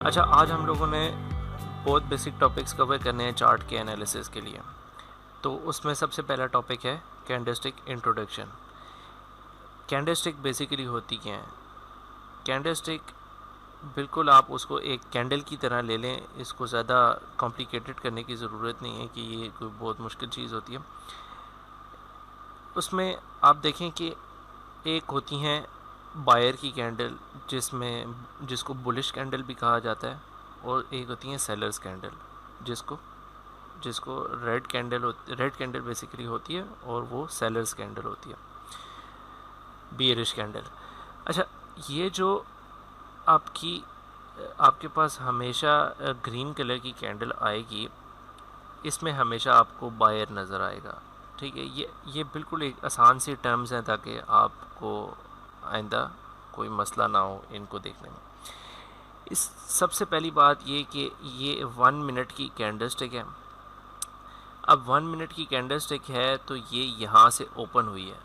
अच्छा, आज हम लोगों ने बहुत बेसिक टॉपिक्स कवर करने हैं चार्ट के एनालिसिस के लिए। तो उसमें सबसे पहला टॉपिक है कैंडलस्टिक इंट्रोडक्शन। कैंडलस्टिक बेसिकली होती क्या है? कैंडलस्टिक बिल्कुल आप उसको एक कैंडल की तरह ले लें, इसको ज़्यादा कॉम्प्लिकेटेड करने की ज़रूरत नहीं है कि ये कोई बहुत मुश्किल चीज़ होती है। उसमें आप देखें कि एक होती हैं बायर की कैंडल, जिसको बुलिश कैंडल भी कहा जाता है, और एक होती हैं सेलर्स कैंडल, जिसको जिसको रेड कैंडल बेसिकली होती है, और वो सेलर्स कैंडल होती है, बियरिश कैंडल। अच्छा, ये जो आपके पास हमेशा ग्रीन कलर की कैंडल आएगी, इसमें हमेशा आपको बायर नज़र आएगा। ठीक है, ये बिल्कुल एक आसान सी टर्म्स हैं ताकि आपको आइंदा कोई मसला ना हो इनको देखने में। इस सबसे पहली बात ये कि ये 1 मिनट की कैंडलस्टिक है। अब 1 मिनट की कैंडलस्टिक है तो ये यहाँ से ओपन हुई है,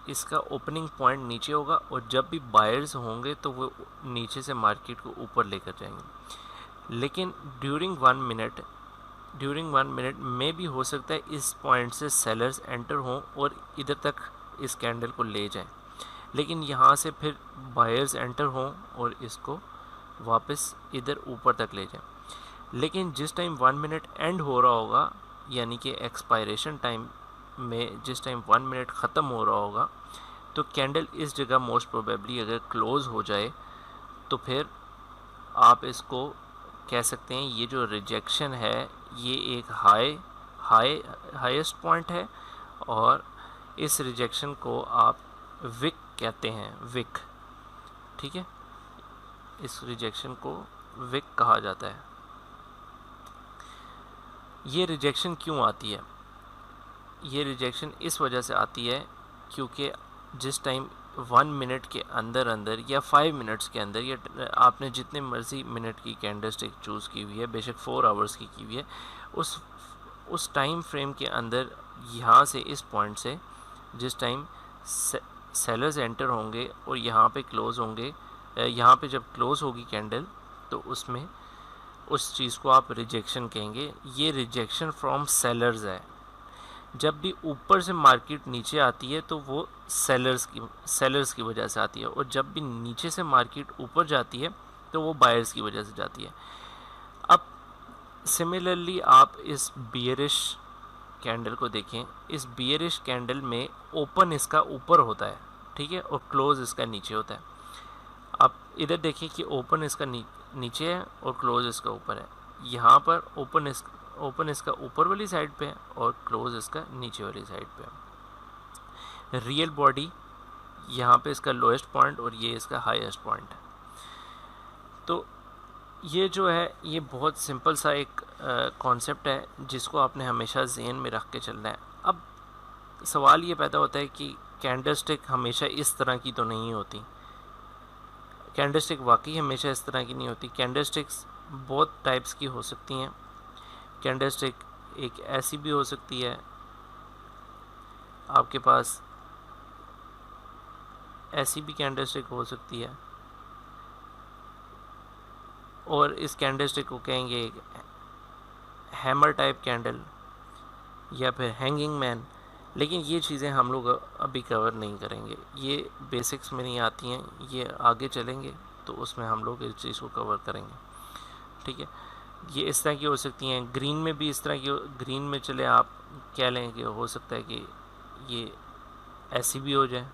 इसका ओपनिंग पॉइंट नीचे होगा, और जब भी बायर्स होंगे तो वो नीचे से मार्केट को ऊपर लेकर जाएंगे। लेकिन ड्यूरिंग वन मिनट में भी हो सकता है इस पॉइंट से सेलर्स एंटर हों और इधर तक इस कैंडल को ले जाएं, लेकिन यहाँ से फिर बायर्स एंटर हों और इसको वापस इधर ऊपर तक ले जाएं। लेकिन जिस टाइम 1 मिनट एंड हो रहा होगा, यानी कि एक्सपायरेशन टाइम में जिस टाइम 1 मिनट ख़त्म हो रहा होगा, तो कैंडल इस जगह मोस्ट प्रोबेबली अगर क्लोज़ हो जाए तो फिर आप इसको कह सकते हैं ये जो रिजेक्शन है ये एक हाईएस्ट पॉइंट है, और इस रिजेक्शन को आप विक कहते हैं, विक। ठीक है, इस रिजेक्शन को विक कहा जाता है। ये रिजेक्शन क्यों आती है? ये रिजेक्शन इस वजह से आती है क्योंकि जिस टाइम 1 मिनट के अंदर अंदर या 5 मिनट्स के अंदर, या आपने जितने मर्जी मिनट की कैंडलस्टिक चूज़ की हुई है, बेशक 4 आवर्स की हुई है, उस टाइम फ्रेम के अंदर यहाँ से इस पॉइंट से जिस टाइम सेलर्स एंटर होंगे और यहाँ पे क्लोज़ होंगे, यहाँ पे जब क्लोज़ होगी कैंडल, तो उसमें उस चीज़ को आप रिजेक्शन कहेंगे। ये रिजेक्शन फ्रॉम सेलर्स है। जब भी ऊपर से मार्केट नीचे आती है तो वो सेलर्स की वजह से आती है, और जब भी नीचे से मार्केट ऊपर जाती है तो वो बायर्स की वजह से जाती है। अब सिमिलरली आप इस बियरिश कैंडल को देखें। इस बियरिश कैंडल में ओपन इसका ऊपर होता है, ठीक है, और क्लोज इसका नीचे होता है। आप इधर देखिए कि ओपन इसका नीचे है और क्लोज इसका ऊपर है। यहाँ पर ओपन इसका ऊपर वाली साइड पे है और क्लोज इसका नीचे वाली साइड पे है। रियल बॉडी यहाँ पे इसका लोएस्ट पॉइंट और ये इसका हाईएस्ट पॉइंट है। तो ये जो है ये बहुत सिंपल सा एक कॉन्सेप्ट है जिसको आपने हमेशा ज़हन में रख के चलना है। अब सवाल ये पैदा होता है कि कैंडलस्टिक हमेशा इस तरह की तो नहीं होती। कैंडलस्टिक वाकई हमेशा इस तरह की नहीं होती। कैंडलस्टिक्स बहुत टाइप्स की हो सकती हैं। कैंडलस्टिक एक ऐसी भी हो सकती है, आपके पास ऐसी भी कैंडलस्टिक हो सकती है, और इस कैंडलस्टिक को कहेंगे एक हैमर टाइप कैंडल या फिर हैंगिंग मैन। लेकिन ये चीज़ें हम लोग अभी कवर नहीं करेंगे, ये बेसिक्स में नहीं आती हैं, ये आगे चलेंगे तो उसमें हम लोग इस चीज़ को कवर करेंगे। ठीक है, ये इस तरह की हो सकती हैं। ग्रीन में भी इस तरह की, ग्रीन में चले आप कह लें कि हो सकता है कि ये ऐसी भी हो जाए।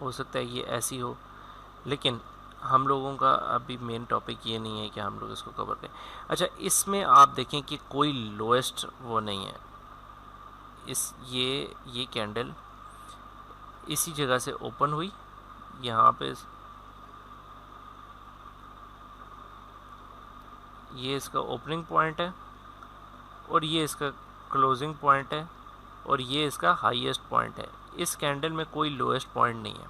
हो सकता है ये ऐसी हो, लेकिन हम लोगों का अभी मेन टॉपिक ये नहीं है कि हम लोग इसको कवर करें। अच्छा, इसमें आप देखें कि कोई लोएस्ट वो नहीं है। ये कैंडल इसी जगह से ओपन हुई, यहाँ पे ये इसका ओपनिंग पॉइंट है और ये इसका क्लोजिंग पॉइंट है और ये इसका हाईएस्ट पॉइंट है। इस कैंडल में कोई लोएस्ट पॉइंट नहीं है।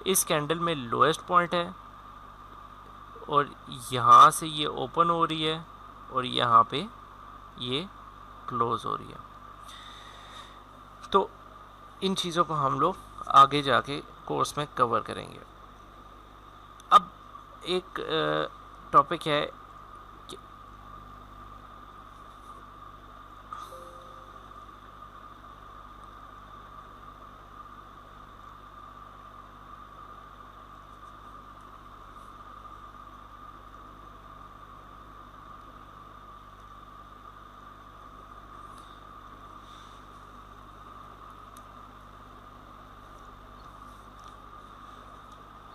इस कैंडल में लोएस्ट पॉइंट है और यहाँ से ये ओपन हो रही है और यहाँ पे ये क्लोज हो रही है। तो इन चीज़ों को हम लोग आगे जाके कोर्स में कवर करेंगे। अब एक टॉपिक है कि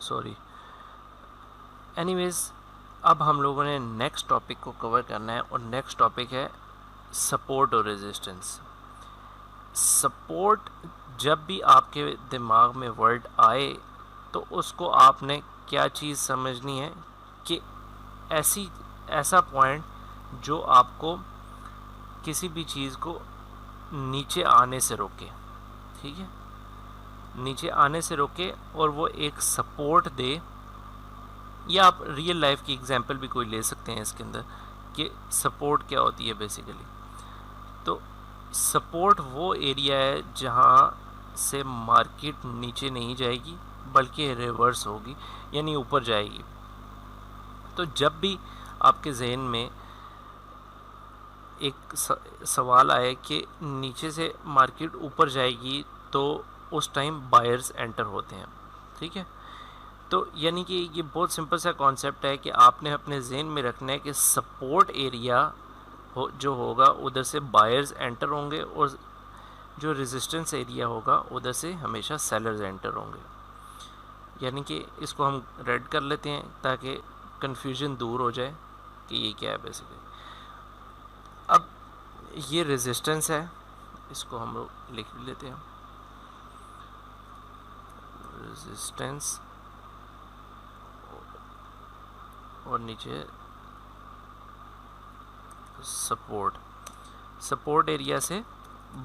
सॉरी एनीवेज, अब हम लोगों ने नेक्स्ट टॉपिक को कवर करना है और नेक्स्ट टॉपिक है सपोर्ट और रेजिस्टेंस। सपोर्ट, जब भी आपके दिमाग में वर्ड आए तो उसको आपने क्या चीज़ समझनी है कि ऐसा पॉइंट जो आपको किसी भी चीज़ को नीचे आने से रोके, ठीक है, नीचे आने से रोके और वो एक सपोर्ट दे। या आप रियल लाइफ की एग्जांपल भी कोई ले सकते हैं इसके अंदर कि सपोर्ट क्या होती है बेसिकली। तो सपोर्ट वो एरिया है जहाँ से मार्केट नीचे नहीं जाएगी बल्कि रिवर्स होगी, यानी ऊपर जाएगी। तो जब भी आपके जहन में एक सवाल आए कि नीचे से मार्केट ऊपर जाएगी तो उस टाइम बायर्स एंटर होते हैं, ठीक है। तो यानी कि ये बहुत सिंपल सा कॉन्सेप्ट है कि आपने अपने जहन में रखना है कि सपोर्ट एरिया जो होगा उधर से बायर्स एंटर होंगे और जो रेजिस्टेंस एरिया होगा उधर से हमेशा सेलर्स एंटर होंगे। यानी कि इसको हम रेड कर लेते हैं ताकि कन्फ्यूजन दूर हो जाए कि ये क्या है बेसिकली। अब ये रेजिस्टेंस है, इसको हम लोग लिख लेते हैं, रेजिस्टेंस, और नीचे सपोर्ट एरिया से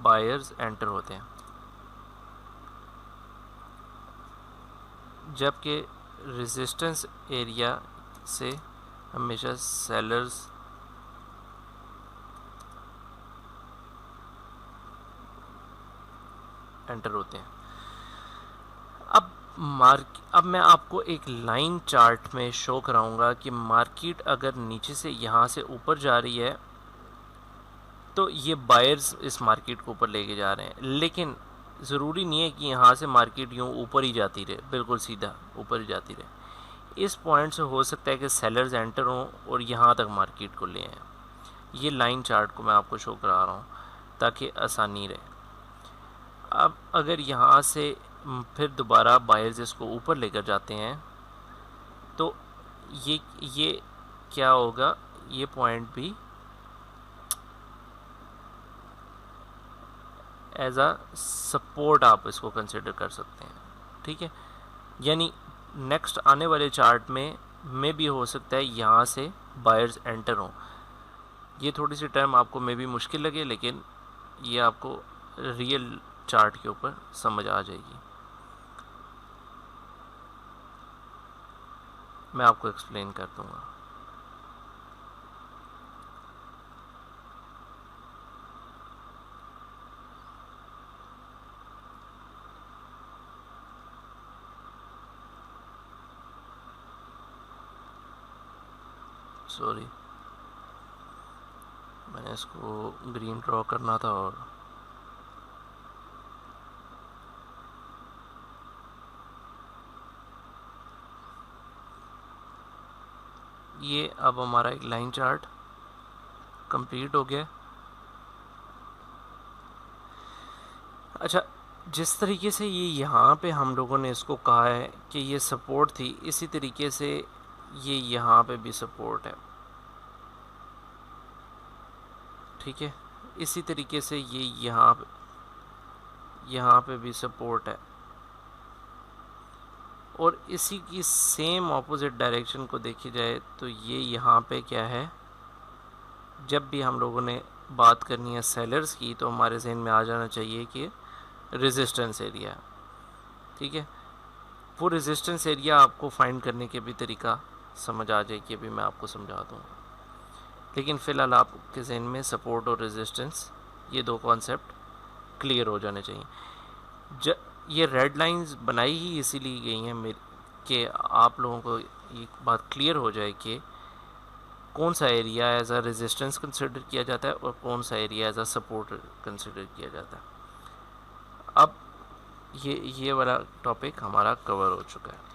बायर्स एंटर होते हैं, जबकि रेजिस्टेंस एरिया से हमेशा सेलर्स एंटर होते हैं। अब मैं आपको एक लाइन चार्ट में शो कराऊंगा कि मार्केट अगर नीचे से यहाँ से ऊपर जा रही है तो ये बायर्स इस मार्केट को ऊपर लेके जा रहे हैं, लेकिन ज़रूरी नहीं है कि यहाँ से मार्केट यूँ ऊपर ही जाती रहे, बिल्कुल सीधा ऊपर ही जाती रहे। इस पॉइंट से हो सकता है कि सेलर्स एंटर हों और यहाँ तक मार्केट को ले आएँ। ये लाइन चार्ट को मैं आपको शो करा रहा हूँ ताकि आसानी रहे। अब अगर यहाँ से फिर दोबारा बायर्स इसको ऊपर लेकर जाते हैं तो ये क्या होगा, ये पॉइंट भी एज अ सपोर्ट आप इसको कंसिडर कर सकते हैं, ठीक है। यानी नेक्स्ट आने वाले चार्ट में भी हो सकता है यहाँ से बायर्स एंटर हों। ये थोड़ी सी टर्म आपको में भी मुश्किल लगे, लेकिन ये आपको रियल चार्ट के ऊपर समझ आ जाएगी। मैं आपको एक्सप्लेन कर दूंगा। सॉरी, मैंने इसको ग्रीन ड्रॉ करना था और ये अब हमारा एक लाइन चार्ट कंप्लीट हो गया। अच्छा, जिस तरीके से ये यहाँ पे हम लोगों ने इसको कहा है कि ये सपोर्ट थी, इसी तरीके से ये यहाँ पे भी सपोर्ट है, ठीक है। इसी तरीके से ये यहाँ पे भी सपोर्ट है और इसी की सेम ऑपोजिट डायरेक्शन को देखी जाए तो ये यहाँ पे क्या है, जब भी हम लोगों ने बात करनी है सेलर्स की तो हमारे जहन में आ जाना चाहिए कि रेजिस्टेंस एरिया, ठीक है। वो रेजिस्टेंस एरिया आपको फाइंड करने के भी तरीका समझ आ जाए कि अभी मैं आपको समझा दूँगा। लेकिन फ़िलहाल आपके जहन में सपोर्ट और रेजिस्टेंस ये दो कॉन्सेप्ट क्लियर हो जाने चाहिए। ये रेड लाइंस बनाई ही इसीलिए गई हैं कि आप लोगों को एक बात क्लियर हो जाए कि कौन सा area as a resistance consider किया जाता है और कौन सा area as a support consider किया जाता है। अब ये वाला टॉपिक हमारा कवर हो चुका है।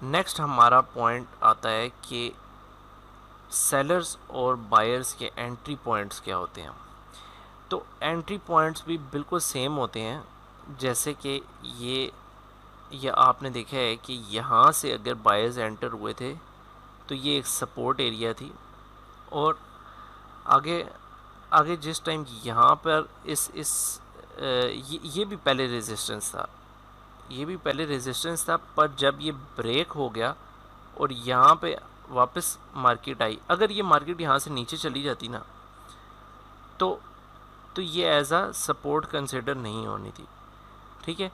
नेक्स्ट हमारा पॉइंट आता है कि सेलर्स और बायर्स के एंट्री पॉइंट्स क्या होते हैं। तो एंट्री पॉइंट्स भी बिल्कुल सेम होते हैं, जैसे कि ये आपने देखा है कि यहाँ से अगर बायर्स एंटर हुए थे तो ये एक सपोर्ट एरिया थी, और आगे आगे जिस टाइम यहाँ पर ये भी पहले रेजिस्टेंस था, ये भी पहले रेजिस्टेंस था, पर जब ये ब्रेक हो गया और यहाँ पे वापस मार्केट आई, अगर ये मार्केट यहाँ से नीचे चली जाती ना तो ये एज अ सपोर्ट कंसिडर नहीं होनी थी, ठीक है।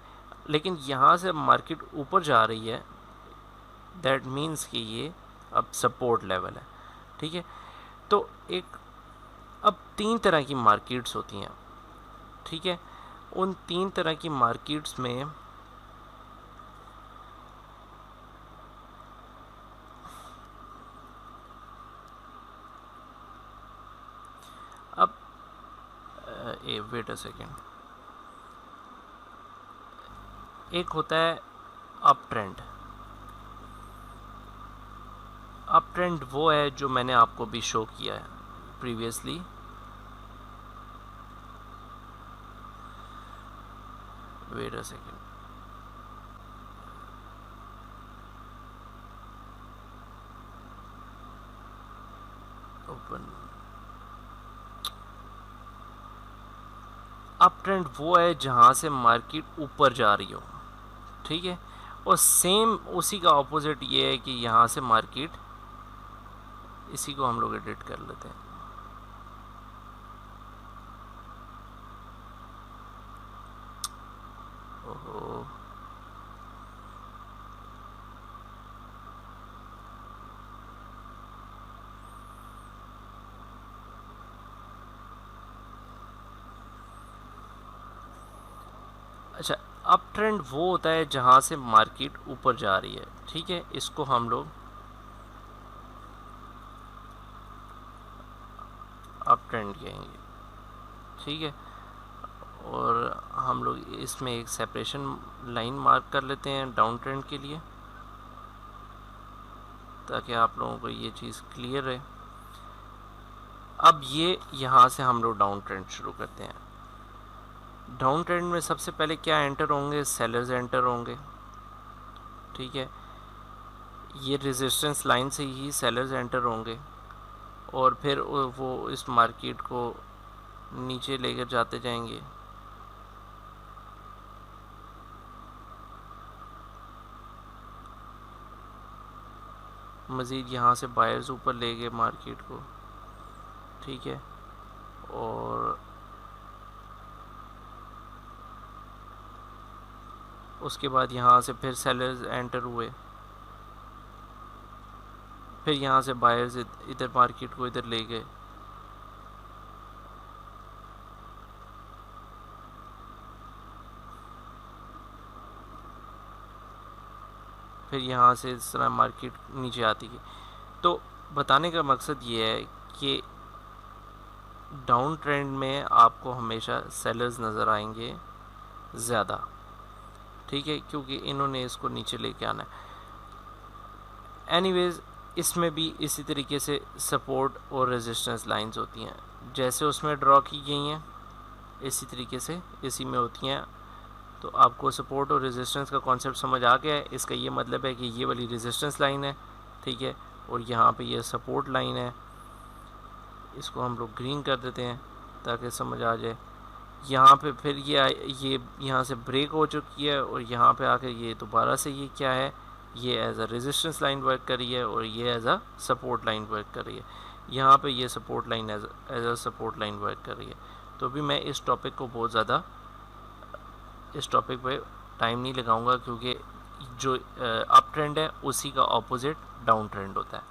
लेकिन यहाँ से मार्केट ऊपर जा रही है, दैट मीन्स कि ये अब सपोर्ट लेवल है, ठीक है। तो अब 3 तरह की मार्केट्स होती हैं, ठीक है। उन 3 तरह की मार्केट्स में अब वेट अ सेकेंड, एक होता है अप ट्रेंड। अप ट्रेंड वो है जो मैंने आपको भी शो किया है previously. Wait a second, open. Uptrend वो है जहाँ से मार्केट ऊपर जा रही हो, ठीक है। और सेम उसी का ऑपोजिट ये है कि यहाँ से मार्केट, इसी को हम लोग एडिट कर लेते हैं। ओहो, अच्छा, अप ट्रेंड वो होता है जहाँ से मार्केट ऊपर जा रही है, ठीक है। इसको हम लोग अप ट्रेंड कहेंगे, ठीक है। और हम लोग इसमें एक सेपरेशन लाइन मार्क कर लेते हैं डाउन ट्रेंड के लिए, ताकि आप लोगों को ये चीज़ क्लियर रहे। अब ये यहाँ से हम लोग डाउन ट्रेंड शुरू करते हैं। डाउन ट्रेंड में सबसे पहले क्या एंटर होंगे, सेलर्स एंटर होंगे, ठीक है। ये रेजिस्टेंस लाइन से ही सेलर्स एंटर होंगे और फिर वो इस मार्केट को नीचे लेकर जाते जाएंगे। मज़ीद यहाँ से बायर्स ऊपर ले गए मार्केट को, ठीक है। और उसके बाद यहाँ से फिर सेलर्स एंटर हुए, फिर यहाँ से बायर्स इधर मार्केट को इधर ले गए, फिर यहाँ से इस तरह मार्केट नीचे आती है। तो बताने का मकसद ये है कि डाउन ट्रेंड में आपको हमेशा सेलर्स नज़र आएंगे ज़्यादा, ठीक है, क्योंकि इन्होंने इसको नीचे लेके आना है। एनीवेज, इसमें भी इसी तरीके से सपोर्ट और रेजिस्टेंस लाइंस होती हैं, जैसे उसमें ड्रॉ की गई हैं इसी तरीके से इसी में होती हैं। तो आपको सपोर्ट और रेजिस्टेंस का कॉन्सेप्ट समझ आ गया है। इसका ये मतलब है कि ये वाली रेजिस्टेंस लाइन है, ठीक है, और यहाँ पे ये सपोर्ट लाइन है। इसको हम लोग ग्रीन कर देते हैं ताकि समझ आ जाए। यहाँ पे फिर ये यहाँ से ब्रेक हो चुकी है और यहाँ पे आकर ये दोबारा से ये क्या है, ये as a resistance line work कर रही है और ये as a support line work कर रही है। यहाँ पे ये support line as a support line work कर रही है। तो भी मैं इस टॉपिक को बहुत ज़्यादा इस टॉपिक पे टाइम नहीं लगाऊंगा, क्योंकि जो अप ट्रेंड है उसी का ऑपोजिट डाउन ट्रेंड होता है।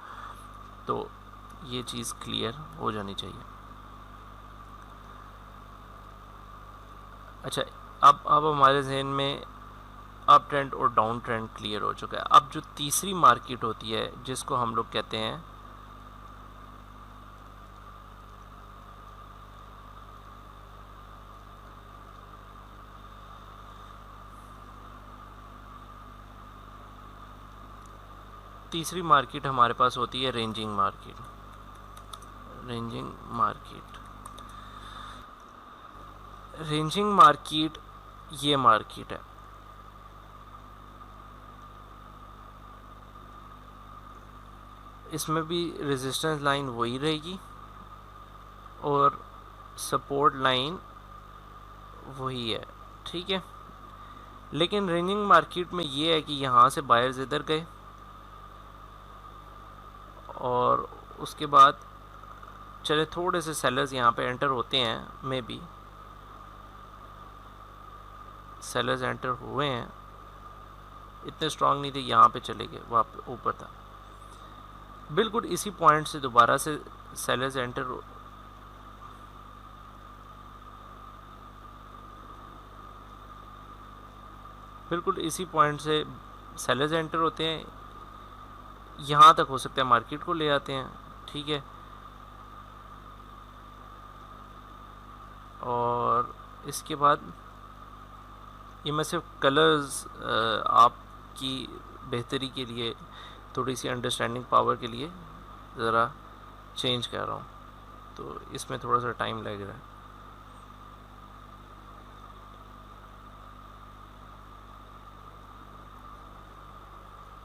तो ये चीज़ क्लियर हो जानी चाहिए। अच्छा, अब हमारे जहन में अप ट्रेंड और डाउन ट्रेंड क्लियर हो चुका है। अब जो तीसरी मार्केट होती है जिसको हम लोग कहते हैं तीसरी मार्केट हमारे पास होती है ranging market. Ranging market, ranging market ये मार्केट है। इसमें भी रेजिस्टेंस लाइन वही रहेगी और सपोर्ट लाइन वही है, ठीक है। लेकिन रेंजिंग मार्केट में ये है कि यहाँ से बायर्स इधर गए और उसके बाद चले थोड़े से सेलर्स यहाँ पे एंटर होते हैं, मे बी सेलर्स एंटर हुए हैं, इतने स्ट्रांग नहीं थे, यहाँ पे चले गए, वहाँ पे ऊपर था। बिल्कुल इसी पॉइंट से दोबारा से सेलर्स एंटर बिल्कुल इसी पॉइंट से सेलर्स एंटर होते हैं, यहाँ तक हो सकता है मार्केट को ले आते हैं, ठीक है। और इसके बाद ये मैं सिर्फ कलर्स आपकी बेहतरी के लिए, थोड़ी सी अंडरस्टैंडिंग पावर के लिए ज़रा चेंज कर रहा हूँ, तो इसमें थोड़ा सा टाइम लग रहा है।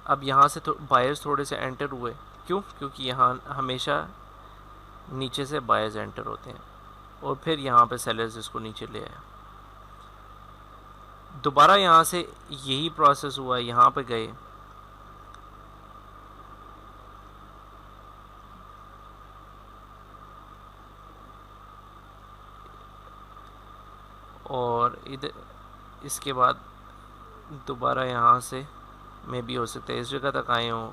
अब यहाँ से बायर्स थोड़े से एंटर हुए, क्यों? क्योंकि यहाँ हमेशा नीचे से बायर्स एंटर होते हैं और फिर यहाँ पे सेलर्स इसको नीचे ले आए। दोबारा यहाँ से यही प्रोसेस हुआ, यहाँ पे गए और इधर, इसके बाद दोबारा यहाँ से में भी हो सकता है इस जगह तक आए हों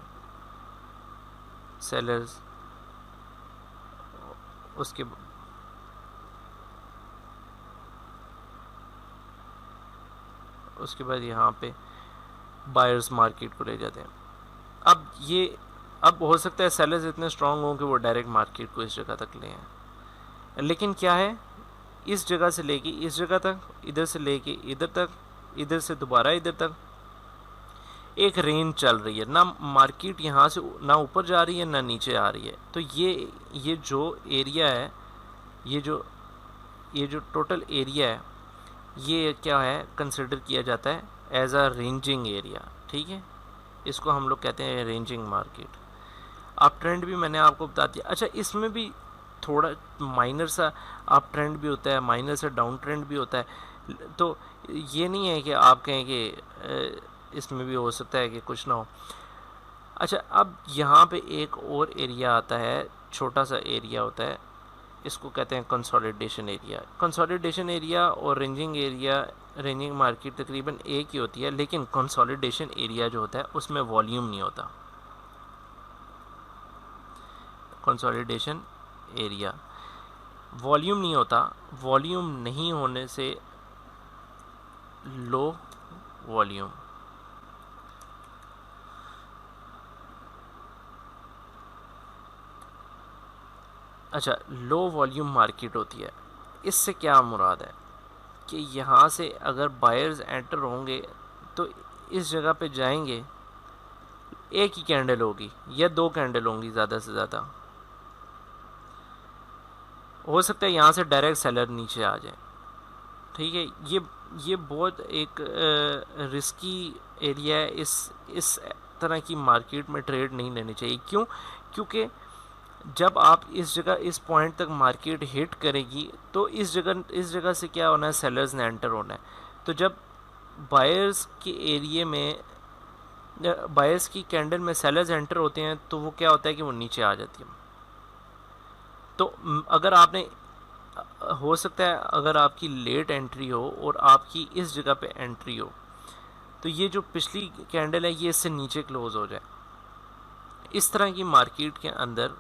सेलर्स, उसके बाद यहाँ पे बायर्स मार्केट को ले जाते हैं। अब हो सकता है सेलर्स इतने स्ट्रांग हों कि वो डायरेक्ट मार्केट को इस जगह तक ले आए, लेकिन क्या है, इस जगह से लेके इस जगह तक, इधर से लेके इधर तक, इधर से दोबारा इधर तक एक रेंज चल रही है ना, मार्केट यहाँ से ना ऊपर जा रही है ना नीचे आ रही है। तो ये जो एरिया है, ये जो टोटल एरिया है, ये क्या है, कंसिडर किया जाता है एज अ रेंजिंग एरिया, ठीक है। इसको हम लोग कहते हैं रेंजिंग मार्केट। अप ट्रेंड भी मैंने आपको बता दिया। अच्छा, इसमें भी थोड़ा माइनर सा अप ट्रेंड भी होता है, माइनर सा डाउन ट्रेंड भी होता है। तो ये नहीं है कि आप कहें कि इसमें भी हो सकता है कि कुछ ना हो। अच्छा, अब यहाँ पे एक और एरिया आता है, छोटा सा एरिया होता है, इसको कहते हैं कंसोलिडेशन एरिया। कंसोलिडेशन एरिया और रेंजिंग एरिया, रेंजिंग मार्केट तकरीबन एक ही होती है, लेकिन कंसोलिडेशन एरिया जो होता है उसमें वॉल्यूम नहीं होता। कंसोलिडेशन एरिया वॉल्यूम नहीं होता, वॉल्यूम नहीं होने से लो वॉल्यूम, अच्छा लो वॉल्यूम मार्केट होती है। इससे क्या मुराद है कि यहाँ से अगर बायर्स एंटर होंगे तो इस जगह पे जाएंगे, एक ही कैंडल होगी या दो कैंडल होंगी ज़्यादा से ज़्यादा, हो सकता है यहाँ से डायरेक्ट सेलर नीचे आ जाए, ठीक है। ये बहुत एक रिस्की एरिया है, इस तरह की मार्केट में ट्रेड नहीं लेनी चाहिए। क्यों? क्योंकि जब आप इस जगह, इस पॉइंट तक मार्केट हिट करेगी तो इस जगह से क्या होना है, सेलर्स ने एंटर होना है। तो जब बायर्स के एरिया में, बायर्स की कैंडल में सेलर्स एंटर होते हैं तो वो क्या होता है कि वो नीचे आ जाती है। तो अगर आपने, हो सकता है अगर आपकी लेट एंट्री हो और आपकी इस जगह पे एंट्री हो, तो ये जो पिछली कैंडल है ये इससे नीचे क्लोज हो जाए। इस तरह की मार्केट के अंदर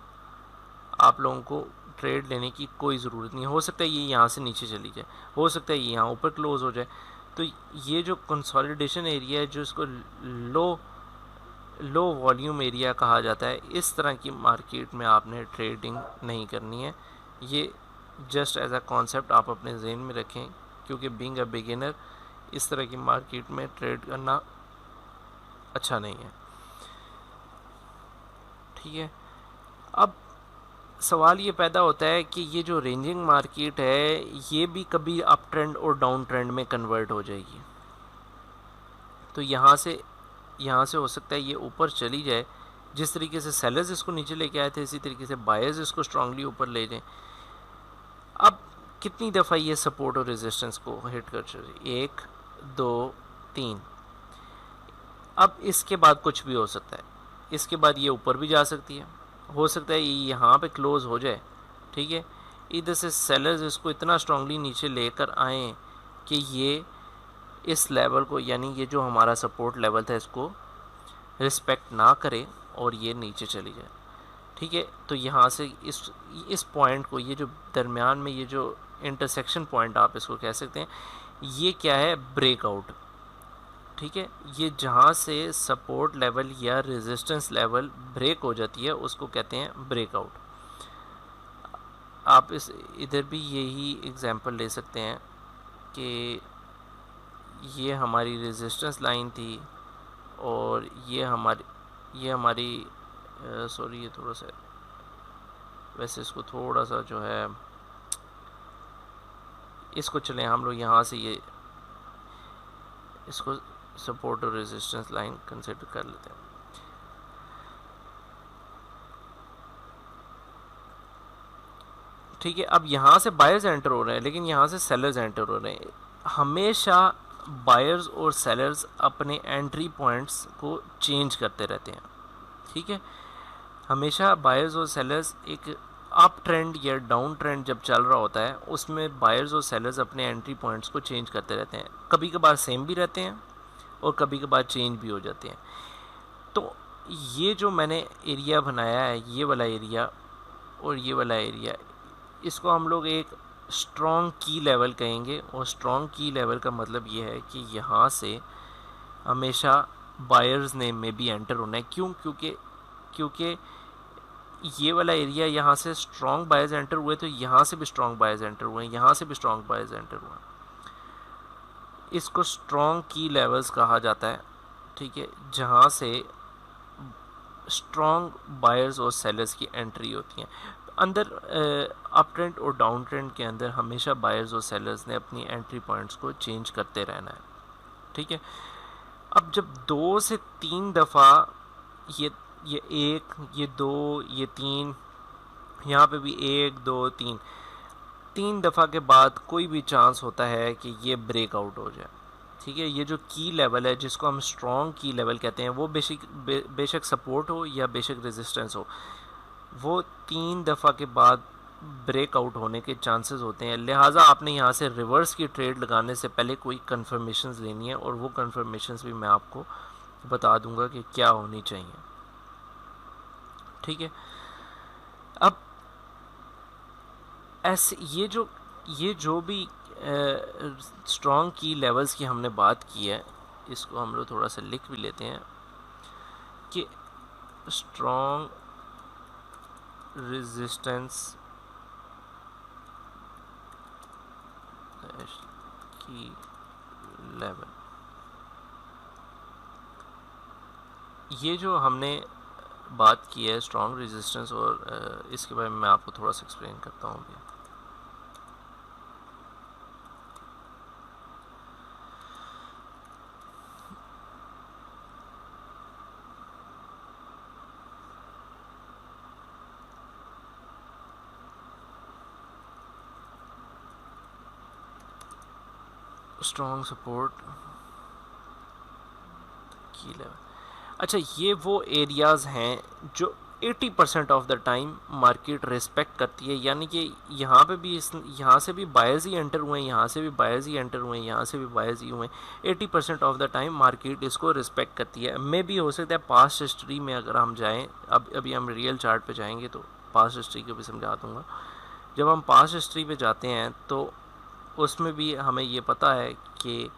आप लोगों को ट्रेड लेने की कोई ज़रूरत नहीं। हो सकता है ये यहाँ से नीचे चली जाए, हो सकता है ये यहाँ ऊपर क्लोज हो जाए। तो ये जो कंसोलिडेशन एरिया है, जो इसको लो वॉल्यूम एरिया कहा जाता है, इस तरह की मार्केट में आपने ट्रेडिंग नहीं करनी है। ये जस्ट एज अ कॉन्सेप्ट आप अपने जहन में रखें, क्योंकि बीइंग अ बिगिनर इस तरह की मार्केट में ट्रेड करना अच्छा नहीं है। ठीक है, अब सवाल ये पैदा होता है कि ये जो रेंजिंग मार्केट है ये भी कभी अप ट्रेंड और डाउन ट्रेंड में कन्वर्ट हो जाएगी। तो यहाँ से हो सकता है ये ऊपर चली जाए, जिस तरीके से सेलर्स इसको नीचे लेके आए थे इसी तरीके से बायर्स इसको स्ट्रांगली ऊपर ले जाएं। अब कितनी दफ़ा ये सपोर्ट और रेजिस्टेंस को हिट कर चुकी, 1 2 3। अब इसके बाद कुछ भी हो सकता है, इसके बाद ये ऊपर भी जा सकती है, हो सकता है ये यहाँ पे क्लोज हो जाए। ठीक है, इधर से सेलर्स इसको इतना स्ट्रांगली नीचे लेकर आए कि ये इस लेवल को, यानी ये जो हमारा सपोर्ट लेवल था, इसको रिस्पेक्ट ना करे और ये नीचे चली जाए। ठीक है, तो यहाँ से इस पॉइंट को, ये जो दरमियान में ये जो इंटरसेक्शन पॉइंट आप इसको कह सकते हैं, ये क्या है, ब्रेकआउट। ठीक है, ये जहाँ से सपोर्ट लेवल या रेजिस्टेंस लेवल ब्रेक हो जाती है उसको कहते हैं ब्रेकआउट। आप इधर भी यही एग्जांपल ले सकते हैं कि ये हमारी रेजिस्टेंस लाइन थी और ये हमारी सॉरी, ये थोड़ा सा, वैसे इसको थोड़ा सा जो है इसको चलें हम लोग यहाँ से ये इसको सपोर्ट और रेजिस्टेंस लाइन कंसिडर कर लेते हैं। ठीक है, अब यहाँ से बायर्स एंटर हो रहे हैं लेकिन यहाँ से सेलर्स एंटर हो रहे हैं। हमेशा बायर्स और सेलर्स अपने एंट्री पॉइंट्स को चेंज करते रहते हैं। ठीक है, हमेशा बायर्स और सेलर्स एक अप ट्रेंड या डाउन ट्रेंड जब चल रहा होता है उसमें बायर्स और सेलर्स अपने एंट्री पॉइंट्स को चेंज करते रहते हैं। कभी कभार सेम भी रहते हैं और कभी कभार चेंज भी हो जाते हैं। तो ये जो मैंने एरिया बनाया है, ये वाला एरिया और ये वाला एरिया, इसको हम लोग एक स्ट्रॉन्ग की लेवल कहेंगे। और स्ट्रॉन्ग की लेवल का मतलब ये है कि यहाँ से हमेशा बायर्स ने में भी एंटर होना है। क्यों? क्योंकि ये वाला एरिया, यहाँ से स्ट्रॉन्ग बायर्स एंटर हुए तो यहाँ से भी स्ट्रॉन्ग बायर्स एंटर हुए, यहाँ से भी स्ट्रॉन्ग बायर्स एंटर हुए। इसको स्ट्रॉन्ग की लेवल्स कहा जाता है। ठीक है, जहाँ से स्ट्रॉन्ग बायर्स और सेलर्स की एंट्री होती है। अंदर अप ट्रेंड और डाउन ट्रेंड के अंदर हमेशा बायर्स और सेलर्स ने अपनी एंट्री पॉइंट्स को चेंज करते रहना है। ठीक है, अब जब 2 से 3 दफ़ा ये 1, ये 2, ये 3, यहाँ पे भी 1 2 3 दफ़ा के बाद कोई भी चांस होता है कि ये ब्रेकआउट हो जाए। ठीक है, ये जो की लेवल है जिसको हम स्ट्रॉन्ग की लेवल कहते हैं, वो बेशक सपोर्ट हो या बेशक रेजिस्टेंस हो, वो 3 दफ़ा के बाद ब्रेकआउट होने के चांसेस होते हैं। लिहाजा आपने यहाँ से रिवर्स की ट्रेड लगाने से पहले कोई कंफर्मेशंस लेनी है और वो कंफर्मेशंस भी मैं आपको बता दूंगा कि क्या होनी चाहिए। ठीक है, अब ऐसे ये जो भी स्ट्रॉन्ग की लेवल्स की हमने बात की है, इसको हम लोग थोड़ा सा लिख भी लेते हैं कि स्ट्रॉन्ग रेजिस्टेंस की लेवल, ये जो हमने बात की है स्ट्रॉन्ग रेजिस्टेंस, और इसके बारे में मैं आपको थोड़ा सा एक्सप्लेन करता हूँ अभी। स्ट्रॉन्ग सपोर्ट की लेवल, अच्छा, ये वो एरियाज़ हैं जो 80% of the time market respect करती है, यानी कि यहाँ पे भी यहाँ से भी बायर्स ही एंटर हुए हैं, यहाँ से भी बायर्स ही एंटर हुए हैं, यहाँ से भी बायर्स ही हुए हैं। 80% ऑफ द टाइम मार्केट इसको रिस्पेक्ट करती है। मे भी हो सकता है पास्ट हिस्ट्री में अगर हम जाएं, अभी हम रियल चार्ट पे जाएंगे तो पास्ट हिस्ट्री को भी समझा दूँगा। जब हम पास्ट हिस्ट्री पे जाते हैं तो उसमें भी हमें ये पता है कि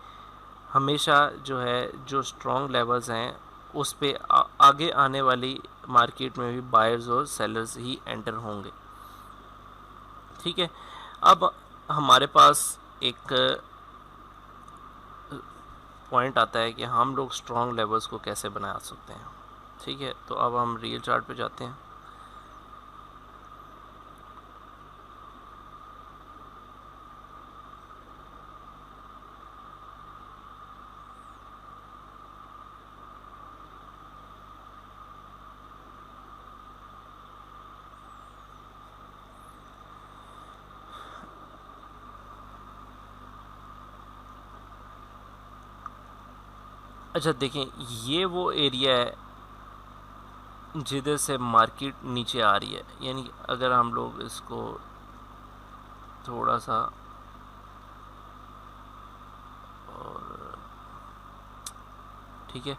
हमेशा जो है जो स्ट्रॉन्ग लेवल्स हैं उस पे आगे आने वाली मार्केट में भी बायर्स और सेलर्स ही एंटर होंगे। ठीक है, अब हमारे पास एक पॉइंट आता है कि हम लोग स्ट्रॉन्ग लेवल्स को कैसे बना सकते हैं। ठीक है, तो अब हम रियल चार्ट पे जाते हैं। अच्छा देखें, ये वो एरिया है जिधर से मार्केट नीचे आ रही है, यानी अगर हम लोग इसको थोड़ा सा और ठीक है,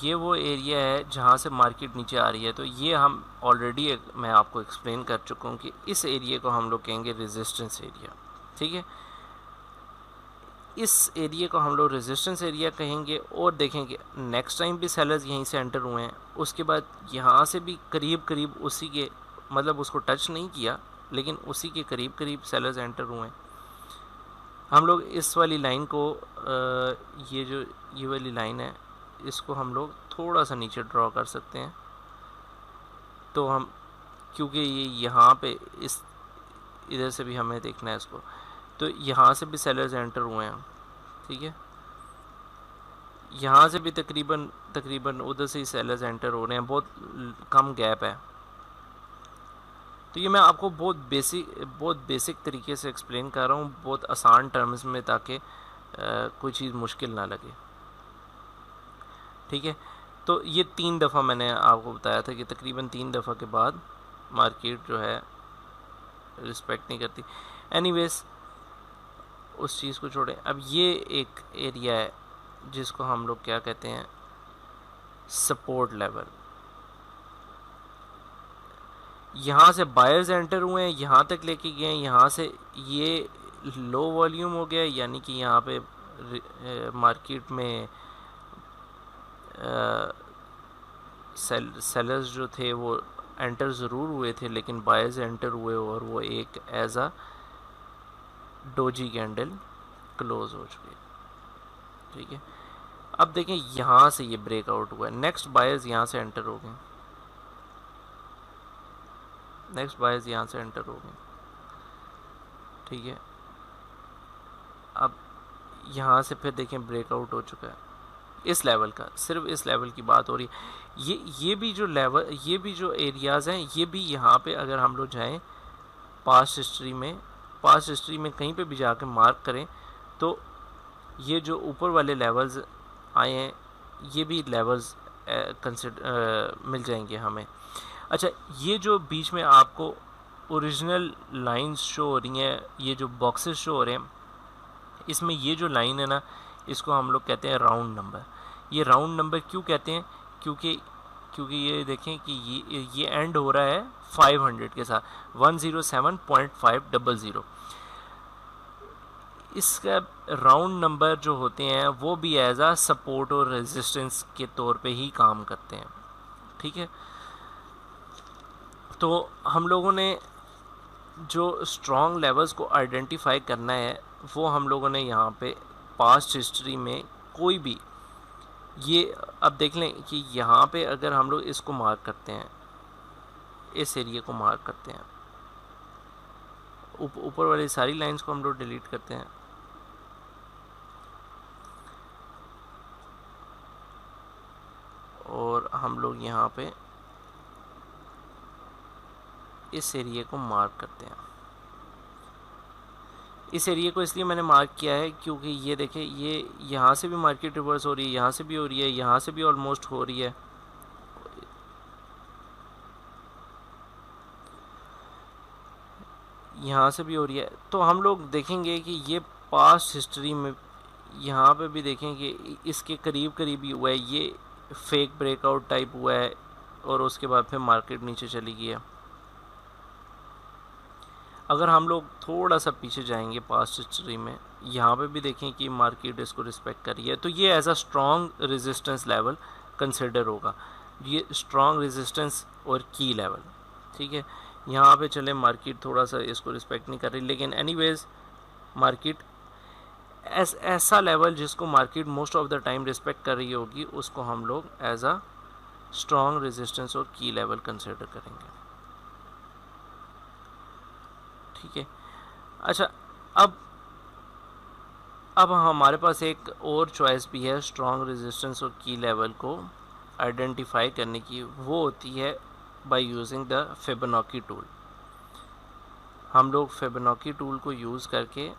ये वो एरिया है जहाँ से मार्केट नीचे आ रही है। तो ये हम ऑलरेडी मैं आपको एक्सप्लेन कर चुका हूँ कि इस एरिया को हम लोग कहेंगे रेजिस्टेंस एरिया। ठीक है, इस एरिया को हम लोग रेजिस्टेंस एरिया कहेंगे। और देखेंगे नेक्स्ट टाइम भी सेलर्स यहीं से एंटर हुए हैं, उसके बाद यहाँ से भी करीब करीब उसी के, मतलब उसको टच नहीं किया लेकिन उसी के करीब करीब सेलर्स एंटर हुए हैं। हम लोग इस वाली लाइन को ये वाली लाइन है, इसको हम लोग थोड़ा सा नीचे ड्रॉ कर सकते हैं। तो हम, क्योंकि ये यहाँ पे इस इधर से भी हमें देखना है इसको, तो यहाँ से भी सेलर्स एंटर हुए हैं। ठीक है, यहाँ से भी तकरीबन उधर से ही सेलर्स एंटर हो रहे हैं, बहुत कम गैप है। तो ये मैं आपको बहुत बेसिक तरीके से एक्सप्लेन कर रहा हूँ, बहुत आसान टर्म्स में, ताकि कोई चीज़ मुश्किल ना लगे। ठीक है, तो ये 3 दफ़ा मैंने आपको बताया था कि तकरीबन 3 दफ़ा के बाद मार्केट जो है रिस्पेक्ट नहीं करती। एनीवेज उस चीज़ को छोड़ें। अब ये एक एरिया है जिसको हम लोग क्या कहते हैं, सपोर्ट लेवल। यहाँ से बायर्स एंटर हुए हैं, यहाँ तक लेके गए हैं, यहाँ से ये लो वॉल्यूम हो गया, यानी कि यहाँ पे मार्केट में सेलर्स जो थे वो एंटर ज़रूर हुए थे, लेकिन बायर्स एंटर हुए और वो एक एज आ डोजी कैंडल क्लोज हो चुकी है। ठीक है, अब देखें यहाँ से ये ब्रेकआउट हुआ है, नेक्स्ट बायर्स यहाँ से एंटर हो गए, नेक्स्ट बायर्स यहाँ से एंटर हो गए। ठीक है, अब यहाँ से फिर देखें ब्रेकआउट हो चुका है इस लेवल का, सिर्फ इस लेवल की बात हो रही है। ये भी जो लेवल, ये भी जो एरियाज़ हैं, ये भी यहाँ पे अगर हम लोग जाएँ पास्ट हिस्ट्री में कहीं पे भी जाकर मार्क करें तो ये जो ऊपर वाले लेवल्स आए हैं ये भी लेवल्स मिल जाएंगे हमें। अच्छा, ये जो बीच में आपको ओरिजिनल लाइंस शो हो रही हैं, ये जो बॉक्सेस शो हो रहे हैं, इसमें ये जो लाइन है ना, इसको हम लोग कहते हैं राउंड नंबर। ये राउंड नंबर क्यों कहते हैं, क्योंकि ये देखें कि ये एंड हो रहा है 500 के साथ, 107.500। इसका राउंड नंबर जो होते हैं वो भी एज आ सपोर्ट और रेजिस्टेंस के तौर पे ही काम करते हैं। ठीक है, तो हम लोगों ने जो स्ट्रॉन्ग लेवल्स को आइडेंटिफाई करना है वो हम लोगों ने यहाँ पे पास्ट हिस्ट्री में कोई भी, ये अब देख लें कि यहाँ पे अगर हम लोग इसको मार्क करते हैं, इस एरिया को मार्क करते हैं, ऊपर वाली सारी लाइंस को हम लोग डिलीट करते हैं, और हम लोग यहाँ पे इस एरिया को मार्क करते हैं। इस एरिया को इसलिए मैंने मार्क किया है क्योंकि ये देखें, ये यहाँ से भी मार्केट रिवर्स हो रही है, यहाँ से भी हो रही है, यहाँ से भी ऑलमोस्ट हो रही है, यहाँ से भी हो रही है। तो हम लोग देखेंगे कि ये पास्ट हिस्ट्री में यहाँ पे भी देखें कि इसके करीब करीब ही हुआ है, ये फेक ब्रेकआउट टाइप हुआ है और उसके बाद फिर मार्केट नीचे चली गई है। अगर हम लोग थोड़ा सा पीछे जाएंगे पास्ट हिस्ट्री में, यहाँ पे भी देखें कि मार्केट इसको रिस्पेक्ट कर रही है, तो ये as a strong resistance level consider होगा, ये स्ट्रॉन्ग रेजिस्टेंस और की लेवल। ठीक है, यहाँ पे चले मार्केट थोड़ा सा इसको रिस्पेक्ट नहीं कर रही, लेकिन एनीवेज मार्केट ऐसा लेवल जिसको market most of the time respect कर रही होगी उसको हम लोग एज अ स्ट्रॉन्ग रेजिस्टेंस और की लेवल कंसिडर करेंगे। ठीक है, अच्छा अब हमारे पास एक और चॉइस भी है स्ट्रॉन्ग रेजिस्टेंस और की लेवल को आइडेंटिफाई करने की, वो होती है by using the Fibonacci tool. हम लोग फिबोनाची टूल को यूज़ करके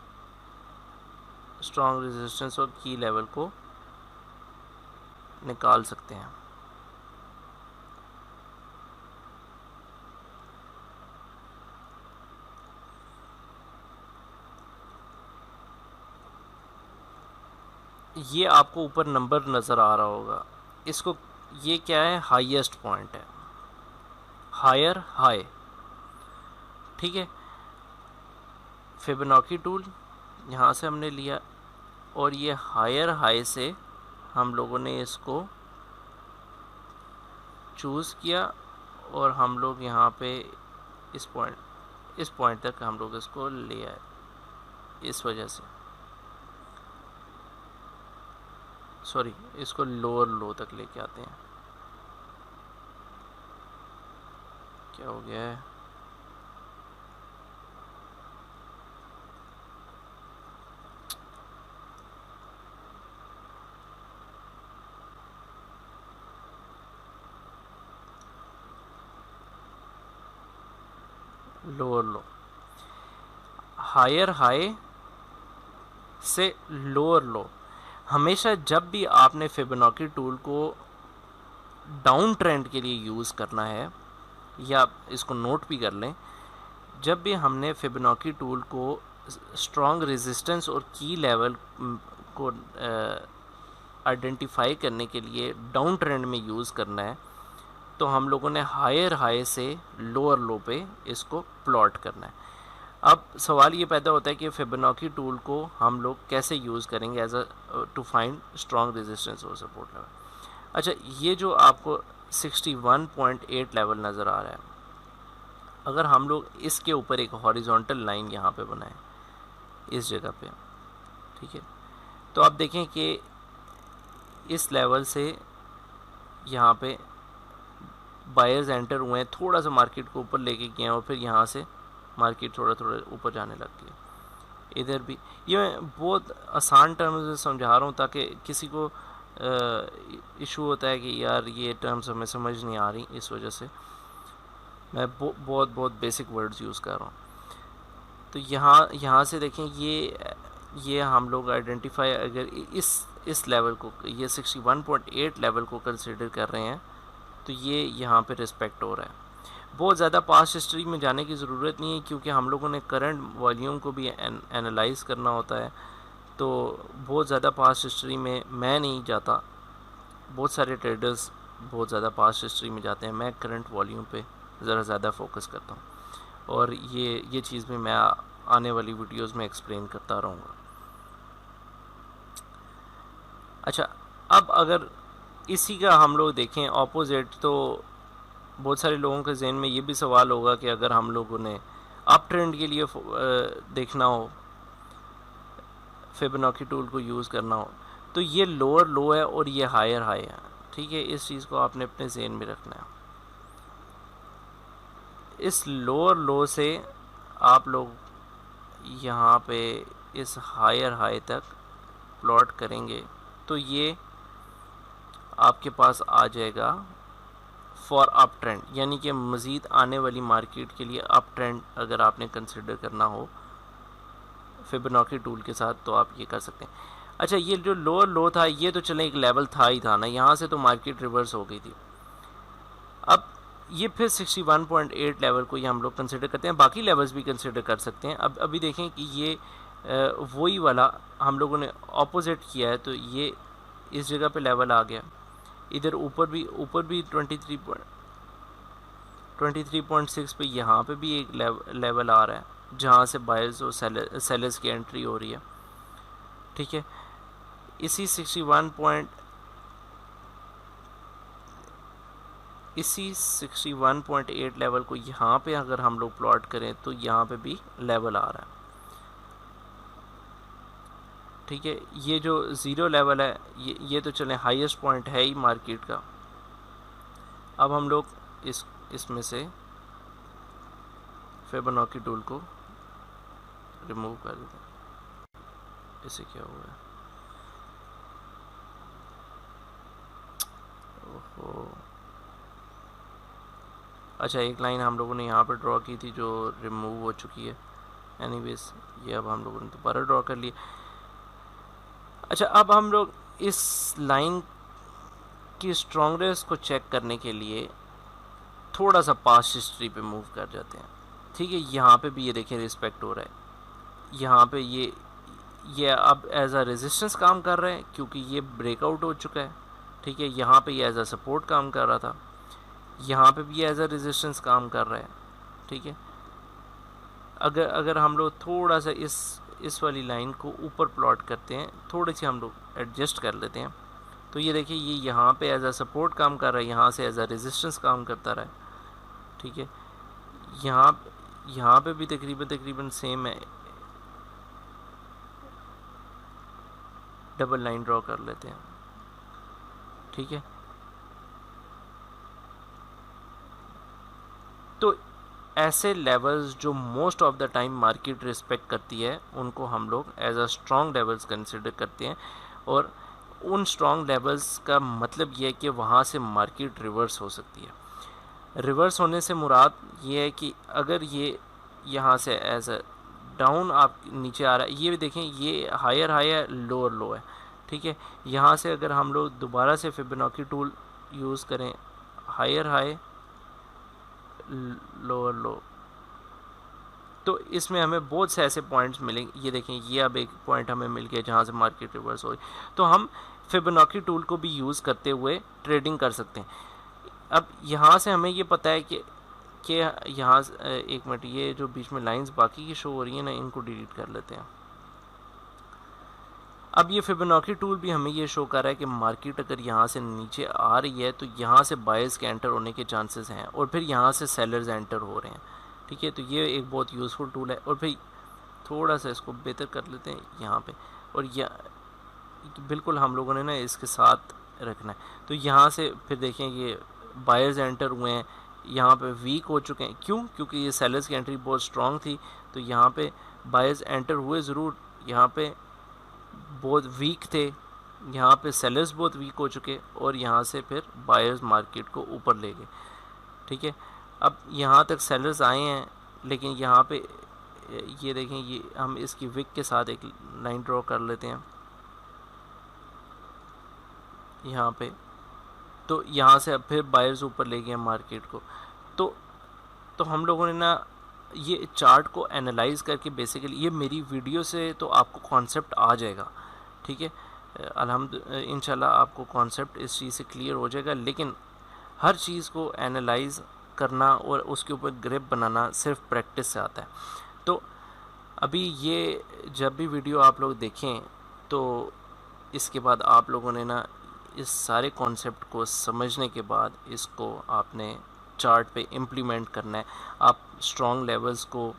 स्ट्रॉन्ग रेजिस्टेंस और की लेवल को निकाल सकते हैं। ये आपको ऊपर नंबर नज़र आ रहा होगा, इसको ये क्या है, हाईएस्ट पॉइंट है, हायर हाई। ठीक है, फिबोनाची टूल यहाँ से हमने लिया और ये हायर हाई से हम लोगों ने इसको चूज़ किया और हम लोग यहाँ पे इस पॉइंट तक हम लोग इसको ले आए। इस वजह से सॉरी, इसको लोअर लो तक लेके आते हैं। क्या हो गया है, लोअर लो, हायर हाई से लोअर लो। हमेशा जब भी आपने फिबोनाची टूल को डाउन ट्रेंड के लिए यूज़ करना है, या इसको नोट भी कर लें, जब भी हमने फिबोनाची टूल को स्ट्रॉन्ग रेजिस्टेंस और की लेवल को आइडेंटिफाई करने के लिए डाउन ट्रेंड में यूज़ करना है, तो हम लोगों ने हायर हाई से लोअर लो पे इसको प्लॉट करना है। अब सवाल ये पैदा होता है कि फिबोनाची टूल को हम लोग कैसे यूज़ करेंगे as a to find strong resistance और सपोर्ट लेवल। अच्छा, ये जो आपको 61.8 लेवल नज़र आ रहा है, अगर हम लोग इसके ऊपर एक हॉरिजॉन्टल लाइन यहाँ पे बनाएं इस जगह पे, ठीक है, तो आप देखें कि इस लेवल से यहाँ पे बायर्स एंटर हुए हैं, थोड़ा सा मार्केट को ऊपर लेके गए हैं और फिर यहाँ से मार्केट थोड़ा थोड़ा ऊपर जाने लग गई। इधर भी ये मैं बहुत आसान टर्म्स में समझा रहा हूँ ताकि किसी को इशू होता है कि यार ये टर्म्स हमें समझ नहीं आ रही, इस वजह से मैं बहुत बेसिक वर्ड्स यूज़ कर रहा हूँ। तो यहाँ से देखें, ये हम लोग आइडेंटिफाई अगर इस लेवल को, ये 61.8 लेवल को कंसिडर कर रहे हैं, तो ये यहाँ पे रिस्पेक्ट हो रहा है। बहुत ज़्यादा पास्ट हिस्ट्री में जाने की ज़रूरत नहीं है क्योंकि हम लोगों ने करंट वॉल्यूम को भी एनालाइज करना होता है, तो बहुत ज़्यादा पास्ट हिस्ट्री में मैं नहीं जाता। बहुत सारे ट्रेडर्स बहुत ज़्यादा पास्ट हिस्ट्री में जाते हैं, मैं करंट वॉल्यूम पे ज़रा ज़्यादा फोकस करता हूँ और ये चीज़ भी मैं आने वाली वीडियोस में एक्सप्लेन करता रहूँगा। अच्छा, अब अगर इसी का हम लोग देखें ऑपोजिट, तो बहुत सारे लोगों के जहन में ये भी सवाल होगा कि अगर हम लोगों ने अप ट्रेंड के लिए देखना हो, फिबोनाची टूल को यूज़ करना हो, तो ये लोअर लो है और ये हायर हाई है। ठीक है, इस चीज़ को आपने अपने जहन में रखना है। इस लोअर लो से आप लोग यहाँ पे इस हायर हाई तक प्लॉट करेंगे तो ये आपके पास आ जाएगा फॉर अप ट्रेंड, यानी कि मज़ीद आने वाली मार्केट के लिए अप ट्रेंड अगर आपने कंसिडर करना हो फिबोनाची टूल के साथ तो आप ये कर सकते हैं। अच्छा, ये जो लोअर लो था ये तो चले एक लेवल था ही था ना, यहाँ से तो मार्केट रिवर्स हो गई थी। अब ये फिर 61.8 लेवल को ये हम लोग कंसिडर करते हैं, बाकी लेवल्स भी कंसिडर कर सकते हैं। अब अभी देखें कि ये वही वाला हम लोगों ने ऑपोजिट किया है, तो ये इस जगह पे लेवल आ गया। इधर ऊपर भी 23.6 पे यहाँ पे भी एक लेवल आ रहा है जहाँ से बायर्स और सेलर्स की एंट्री हो रही है। ठीक है, इसी 61.8 लेवल को यहाँ पे अगर हम लोग प्लॉट करें तो यहाँ पे भी लेवल आ रहा है। ठीक है, ये जो ज़ीरो लेवल है ये तो चले हाईएस्ट पॉइंट है ही मार्केट का। अब हम लोग इसमें से फिबोनाची टूल को रिमूव कर देते हैं। इसे क्या हुआ है, ओहो, अच्छा एक लाइन हम लोगों ने यहाँ पर ड्रॉ की थी जो रिमूव हो चुकी है। एनीवेज ये अब हम लोगों ने दोबारा ड्रॉ कर लिया। अच्छा, अब हम लोग इस लाइन की स्ट्रॉन्गनेस को चेक करने के लिए थोड़ा सा पास्ट हिस्ट्री पे मूव कर जाते हैं। ठीक है, यहाँ पे भी ये देखें रिस्पेक्ट हो रहा है, यहाँ पे ये अब एज अ रेजिस्टेंस काम कर रहा है क्योंकि ये ब्रेकआउट हो चुका है। ठीक है, यहाँ पे ये एज अ सपोर्ट काम कर रहा था, यहाँ पे भी एज अ रेजिस्टेंस काम कर रहा है। ठीक है, अगर हम लोग थोड़ा सा इस वाली लाइन को ऊपर प्लॉट करते हैं, थोड़ी सी हम लोग एडजस्ट कर लेते हैं, तो ये देखिए ये यहाँ पे एज अ सपोर्ट काम कर रहा है, यहाँ से एज अ रेजिस्टेंस काम करता रहा है। ठीक है, यहाँ पे भी तकरीबन सेम है। डबल लाइन ड्रॉ कर लेते हैं। ठीक है, तो ऐसे लेवल्स जो most of the time market respect करती है उनको हम लोग as a strong levels consider करते हैं, और उन स्ट्रॉन्ग लेवल्स का मतलब ये है कि वहाँ से मार्केट रिवर्स हो सकती है। रिवर्स होने से मुराद ये है कि अगर ये यहाँ से एज अ डाउन आप नीचे आ रहा है, ये देखें ये हायर हाई है, लोअर लो है। ठीक है, यहाँ से अगर हम लोग दोबारा से फिबोनाची टूल यूज़ करें, हायर हाई लोअर लो, तो इसमें हमें बहुत से ऐसे पॉइंट्स मिलेंगे। ये देखें ये अब एक पॉइंट हमें मिल गया जहाँ से मार्केट रिवर्स हो, तो हम फिबोनाची टूल को भी यूज़ करते हुए ट्रेडिंग कर सकते हैं। अब यहाँ से हमें ये पता है कि यहाँ एक मिनट, ये जो बीच में लाइंस बाकी की शो हो रही है ना, इनको डिलीट कर लेते हैं। अब ये फिबोनाची टूल भी हमें ये शो कर रहा है कि मार्केट अगर यहाँ से नीचे आ रही है तो यहाँ से बायर्स के एंटर होने के चांसेस हैं, और फिर यहाँ से सेलर्स एंटर हो रहे हैं। ठीक है, तो ये एक बहुत यूज़फुल टूल है। और फिर थोड़ा सा इसको बेहतर कर लेते हैं यहाँ पे, और बिल्कुल हम लोगों ने ना इसके साथ रखना है। तो यहाँ से फिर देखें ये बायर्स एंटर हुए हैं, यहाँ पे वीक हो चुके हैं। क्यों? क्योंकि ये सेलर्स की एंट्री बहुत स्ट्रॉन्ग थी, तो यहाँ पे बायर्स एंटर हुए ज़रूर, यहाँ पे बहुत वीक थे, यहाँ पे सेलर्स बहुत वीक हो चुके, और यहाँ से फिर बायर्स मार्केट को ऊपर ले गए। ठीक है, अब यहाँ तक सेलर्स आए हैं, लेकिन यहाँ पे ये देखें, ये हम इसकी विक के साथ एक लाइन ड्रॉ कर लेते हैं यहाँ पे, तो यहाँ से अब फिर बायर्स ऊपर ले गए मार्केट को। तो हम लोगों ने ना ये चार्ट को एनालाइज करके, बेसिकली ये मेरी वीडियो से तो आपको कॉन्सेप्ट आ जाएगा। ठीक है, इंशाल्लाह आपको कॉन्सेप्ट इस चीज़ से क्लियर हो जाएगा, लेकिन हर चीज़ को एनालाइज करना और उसके ऊपर ग्रिप बनाना सिर्फ प्रैक्टिस से आता है। तो अभी ये जब भी वीडियो आप लोग देखें तो इसके बाद आप लोगों ने ना इस सारे कॉन्सेप्ट को समझने के बाद इसको आपने चार्ट पे इम्प्लीमेंट करना है। आप स्ट्रॉन्ग लेवल्स को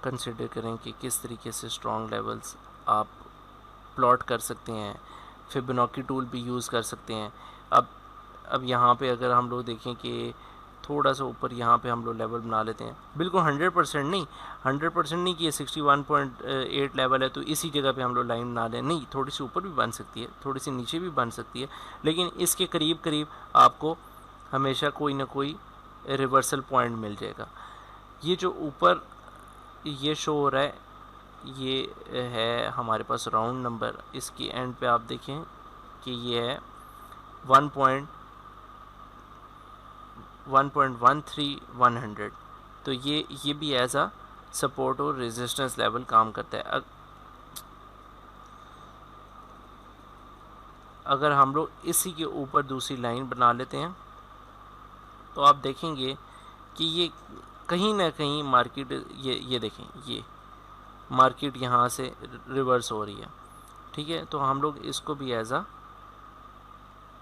कंसिडर करें कि किस तरीके से स्ट्रॉन्ग लेवल्स आप प्लॉट कर सकते हैं, फिबोनाची टूल भी यूज़ कर सकते हैं। अब यहाँ पे अगर हम लोग देखें कि थोड़ा सा ऊपर यहाँ पे हम लोग लेवल बना लेते हैं, बिल्कुल 100% नहीं कि ये 61.8 लेवल है तो इसी जगह पे हम लोग लाइन बना लें, नहीं, थोड़ी सी ऊपर भी बन सकती है, थोड़ी सी नीचे भी बन सकती है, लेकिन इसके करीब करीब आपको हमेशा कोई ना कोई रिवर्सल पॉइंट मिल जाएगा। ये जो ऊपर ये शो हो रहा है ये है हमारे पास राउंड नंबर, इसकी एंड पे आप देखें कि ये है 1.13 तो ये भी एज अ सपोर्ट और रेजिस्टेंस लेवल काम करता है। अगर हम लोग इसी के ऊपर दूसरी लाइन बना लेते हैं तो आप देखेंगे कि ये कहीं ना कहीं मार्केट, ये देखें, ये मार्केट यहाँ से रिवर्स हो रही है, ठीक है। तो हम लोग इसको भी as a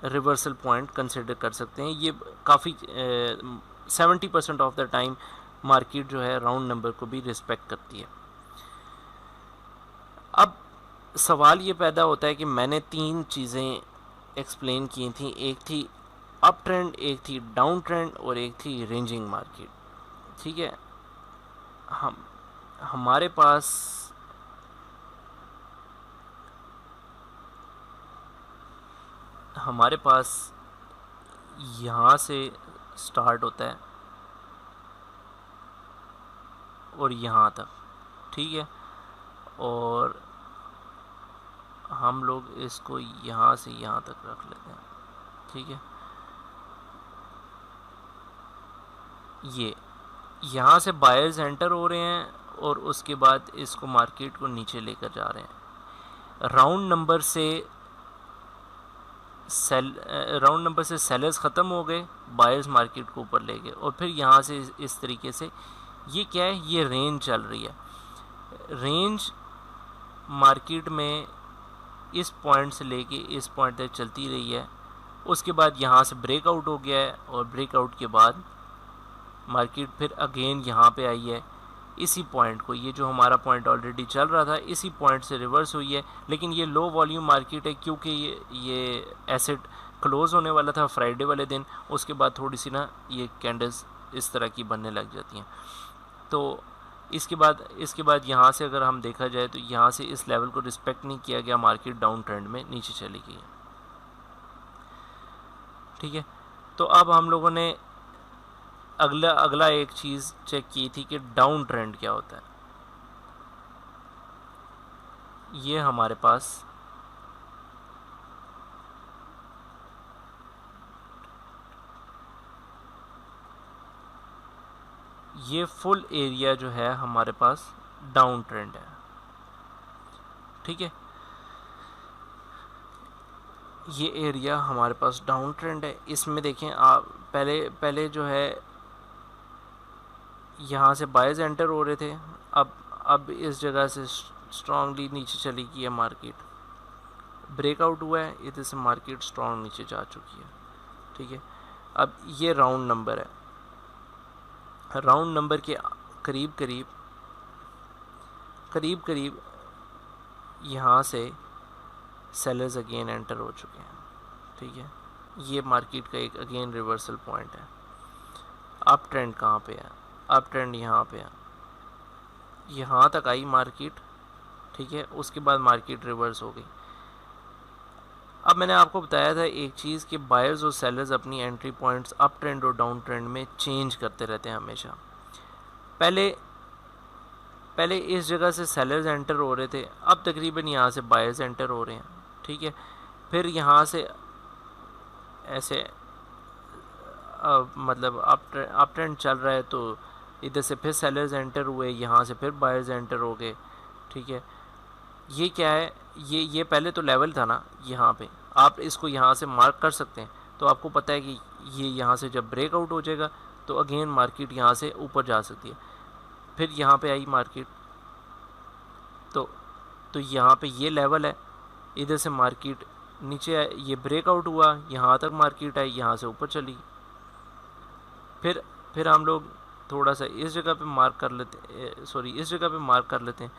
reversal point consider कर सकते हैं। ये काफ़ी 70% ऑफ द टाइम मार्केट जो है राउंड नंबर को भी रिस्पेक्ट करती है। अब सवाल ये पैदा होता है कि मैंने 3 चीज़ें एक्सप्लेन की थी, एक थी अप ट्रेंड, एक थी डाउन ट्रेंड और एक थी रेंजिंग मार्केट, ठीक है। हमारे पास यहाँ से स्टार्ट होता है और यहाँ तक, ठीक है। और हम लोग इसको यहाँ से यहाँ तक रख लेते हैं, ठीक है। ये यहाँ से बायर्स एंटर हो रहे हैं और उसके बाद इसको मार्केट को नीचे लेकर जा रहे हैं। राउंड नंबर से सेलर्स ख़त्म हो गए, बायर्स मार्केट को ऊपर ले गए और फिर यहाँ से इस तरीके से ये क्या है, ये रेंज चल रही है। रेंज मार्केट में इस पॉइंट से लेके इस पॉइंट तक चलती रही है। उसके बाद यहाँ से ब्रेकआउट हो गया है और ब्रेकआउट के बाद मार्केट फिर अगेन यहाँ पे आई है, इसी पॉइंट को, ये जो हमारा पॉइंट ऑलरेडी चल रहा था, इसी पॉइंट से रिवर्स हुई है। लेकिन ये लो वॉल्यूम मार्केट है क्योंकि ये एसेट क्लोज़ होने वाला था फ्राइडे वाले दिन। उसके बाद थोड़ी सी ना ये कैंडल्स इस तरह की बनने लग जाती हैं। तो इसके बाद यहाँ से अगर हम देखा जाए तो यहाँ से इस लेवल को रिस्पेक्ट नहीं किया गया, मार्केट डाउन ट्रेंड में नीचे चली गई, ठीक है। तो अब हम लोगों ने अगला एक चीज़ चेक की थी कि डाउन ट्रेंड क्या होता है। ये हमारे पास ये फुल एरिया जो है हमारे पास डाउन ट्रेंड है, ठीक है। ये एरिया हमारे पास डाउन ट्रेंड है। इसमें देखें आप, पहले जो है यहाँ से बायर्स एंटर हो रहे थे, अब इस जगह से स्ट्रांगली नीचे चली गई है मार्केट, ब्रेकआउट हुआ है, इधर से मार्केट स्ट्रांग नीचे जा चुकी है, ठीक है। अब ये राउंड नंबर है, राउंड नंबर के करीब करीब यहाँ से सेलर्स अगेन एंटर हो चुके हैं, ठीक है। ये मार्केट का एक अगेन रिवर्सल पॉइंट है। अप ट्रेंड कहाँ पे है, अप ट्रेंड यहाँ पे है, यहाँ तक आई मार्केट, ठीक है। उसके बाद मार्केट रिवर्स हो गई। अब मैंने आपको बताया था एक चीज़ कि बायर्स और सेलर्स अपनी एंट्री पॉइंट्स अप ट्रेंड और डाउन ट्रेंड में चेंज करते रहते हैं हमेशा। पहले इस जगह से सेलर्स एंटर हो रहे थे, अब तकरीबन यहाँ से बायर्स एंटर हो रहे हैं, ठीक है। फिर यहाँ से ऐसे मतलब अप ट्रेंड चल रहा है तो इधर से फिर सेलर्स एंटर हुए, यहाँ से फिर बायर्स एंटर हो गए, ठीक है। ये क्या है, ये पहले तो लेवल था ना, यहाँ पे आप इसको यहाँ से मार्क कर सकते हैं। तो आपको पता है कि ये यहाँ से जब ब्रेकआउट हो जाएगा तो अगेन मार्केट यहाँ से ऊपर जा सकती है। फिर यहाँ पे आई मार्केट, तो यहाँ पे ये लेवल है, इधर से मार्केट नीचे आए, ये ब्रेकआउट हुआ, यहाँ तक मार्केट आई, यहाँ से ऊपर चली। फिर हम लोग थोड़ा सा इस जगह पे मार्क कर लेते हैं,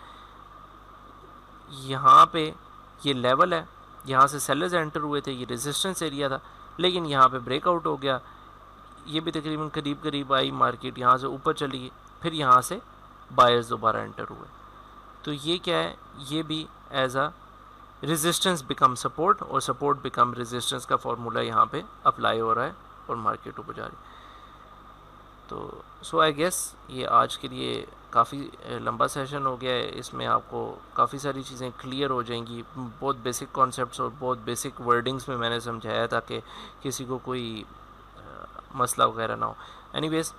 यहाँ पे ये लेवल है, यहाँ से सेलर्स एंटर हुए थे, ये रेजिस्टेंस एरिया था, लेकिन यहाँ पे ब्रेकआउट हो गया, ये भी तकरीबन करीब आई मार्केट, यहाँ से ऊपर चली गई, फिर यहाँ से बायर्स दोबारा एंटर हुए। तो ये क्या है, ये भी as a resistance become support और सपोर्ट बिकम रेजिस्टेंस का फॉर्मूला यहाँ पे अप्लाई हो रहा है और मार्केट ऊपर जा रही है। तो सो आई गेस ये आज के लिए काफ़ी लंबा सेशन हो गया है, इसमें आपको काफ़ी सारी चीज़ें क्लियर हो जाएंगी। बहुत बेसिक कॉन्सेप्ट्स और बहुत बेसिक वर्डिंग्स में मैंने समझाया ताकि किसी को कोई मसला वगैरह ना हो। एनीवेज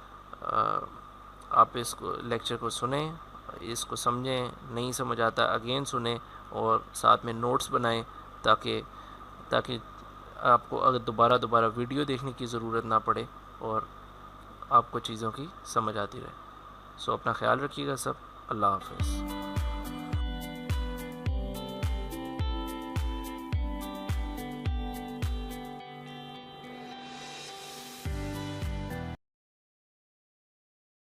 आप इसको लेक्चर को सुने, इसको समझें, नहीं समझ आता अगेन सुने और साथ में नोट्स बनाएं ताकि ताकि आपको अगर दोबारा वीडियो देखने की ज़रूरत ना पड़े और आपको चीज़ों की समझ आती रहे। सो अपना ख्याल रखिएगा सब। अल्लाह हाफ़िज़।